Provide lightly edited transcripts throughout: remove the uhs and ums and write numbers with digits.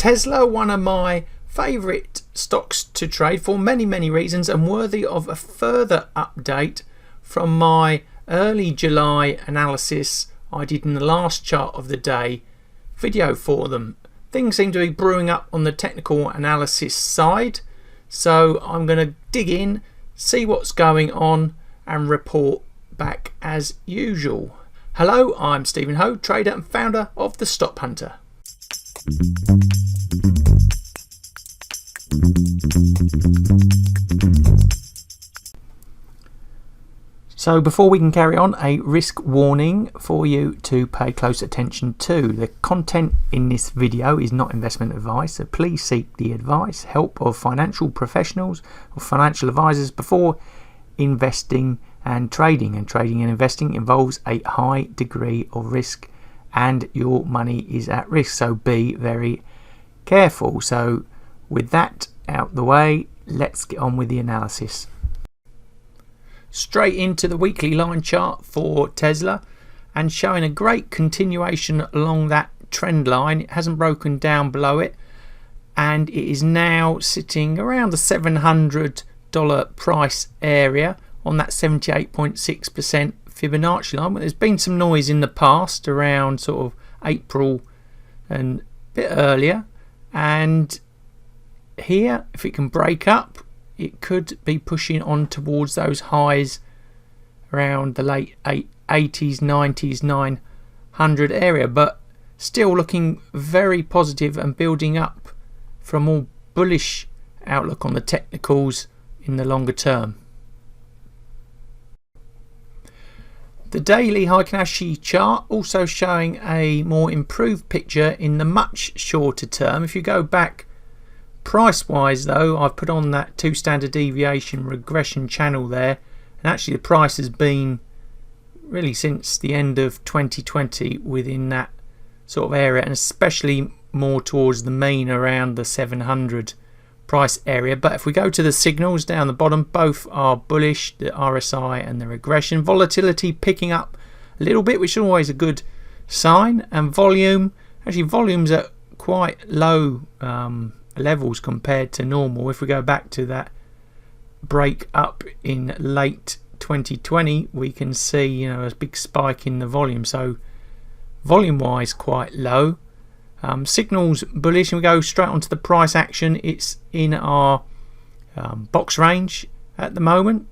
Tesla, one of my favourite stocks to trade for many reasons, and worthy of a further update from my early July analysis I did in the last chart of the day video for them. Things seem to be brewing up on the technical analysis side, so I'm going to dig in, see what's going on and report back as usual. Hello, I'm Stephen Ho, trader and founder of The Stock Hunter. So before we can carry on, a risk warning for you to pay close attention to. The content in this video is not investment advice, so please seek the advice, help of financial professionals or financial advisors before investing and trading. And trading and investing involves a high degree of risk and your money is at risk, so be very careful. So with that out the way, let's get on with the analysis. Straight into the weekly line chart for Tesla, and showing a great continuation along that trend line. It hasn't broken down below it, and it is now sitting around the $700 price area on that 78.6% Fibonacci line. There's been some noise in the past around sort of April and a bit earlier, and here if it can break up, it could be pushing on towards those highs around the late 80s, 90s, 900 area, but still looking very positive and building up for a more bullish outlook on the technicals in the longer term. The daily Heikin-Ashi chart also showing a more improved picture in the much shorter term. If you go back price wise though, I've put on that 2 standard deviation regression channel there, and actually the price has been really since the end of 2020 within that sort of area, and especially more towards the mean around the 700 price area. But if we go to the signals down the bottom, both are bullish, the RSI and the regression. Volatility picking up a little bit, which is always a good sign, and volume's at quite low levels compared to normal. If we go back to that break up in late 2020, we can see a big spike in the volume, so volume wise quite low. Signals bullish, and we go straight onto the price action. It's in our box range at the moment,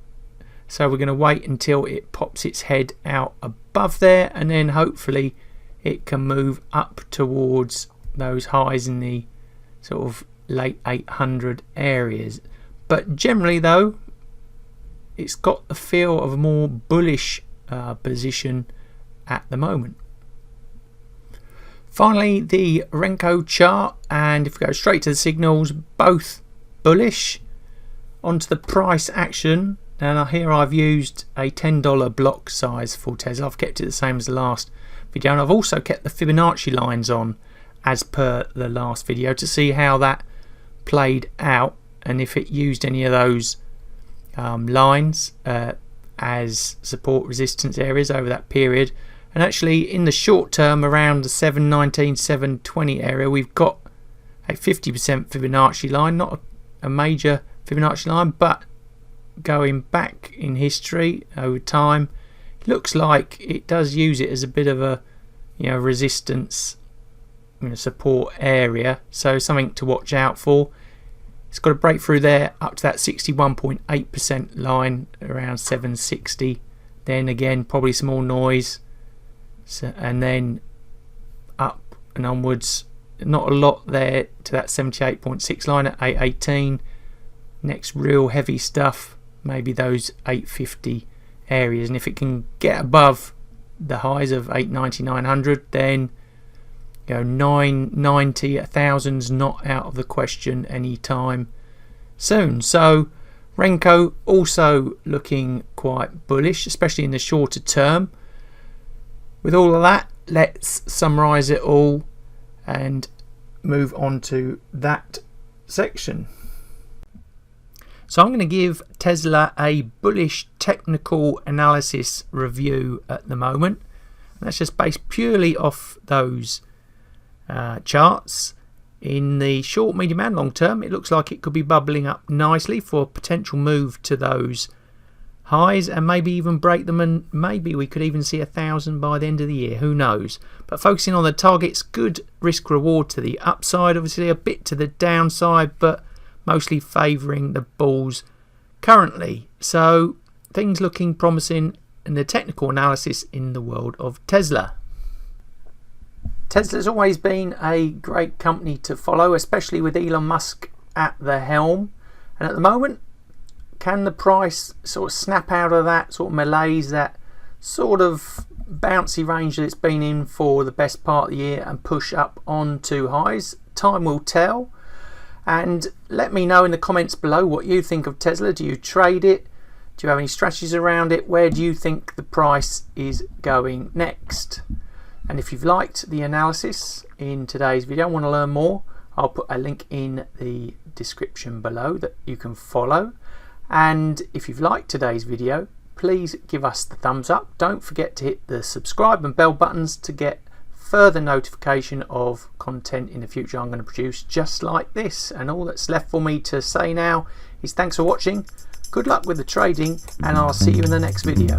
so we're going to wait until it pops its head out above there, and then hopefully it can move up towards those highs in the sort of late 800 areas. But generally though, it's got the feel of a more bullish position at the moment. Finally, the Renko chart, and if we go straight to the signals, both bullish. Onto the price action, and here I've used a $10 block size for Tesla. I've kept it the same as the last video, and I've also kept the Fibonacci lines on as per the last video to see how that played out, and if it used any of those lines as support resistance areas over that period. And actually in the short term, around the 719, 720 area, we've got a 50% Fibonacci line, not a major Fibonacci line, but going back in history over time, it looks like it does use it as a bit of a resistance support area, so something to watch out for. It's got a breakthrough there up to that 61.8% line around 760, then again probably some more noise, and then up and onwards. Not a lot there to that 78.6 line at 818. Next real heavy stuff, maybe those 850 areas, and if it can get above the highs of 890, 900, then 990, 1000's not out of the question anytime soon. So Renko also looking quite bullish, especially in the shorter term. With all of that, let's summarize it all and move on to that section. So I'm going to give Tesla a bullish technical analysis review at the moment, and that's just based purely off those charts. in the short, medium and long term, it looks like it could be bubbling up nicely for a potential move to those highs and maybe even break them, and maybe we could even see 1,000 by the end of the year, who knows. But focusing on the targets, good risk reward to the upside, obviously a bit to the downside, but mostly favouring the bulls currently. So things looking promising in the technical analysis in the world of Tesla. Tesla's always been a great company to follow, especially with Elon Musk at the helm. And at the moment, can the price sort of snap out of that sort of malaise, that sort of bouncy range that it's been in for the best part of the year, and push up onto highs? Time will tell. And let me know in the comments below what you think of Tesla. Do you trade it? Do you have any strategies around it? Where do you think the price is going next? And if you've liked the analysis in today's video and want to learn more, I'll put a link in the description below that you can follow. And if you've liked today's video, please give us the thumbs up. Don't forget to hit the subscribe and bell buttons to get further notification of content in the future I'm going to produce just like this. And all that's left for me to say now is thanks for watching, good luck with the trading, and I'll see you in the next video.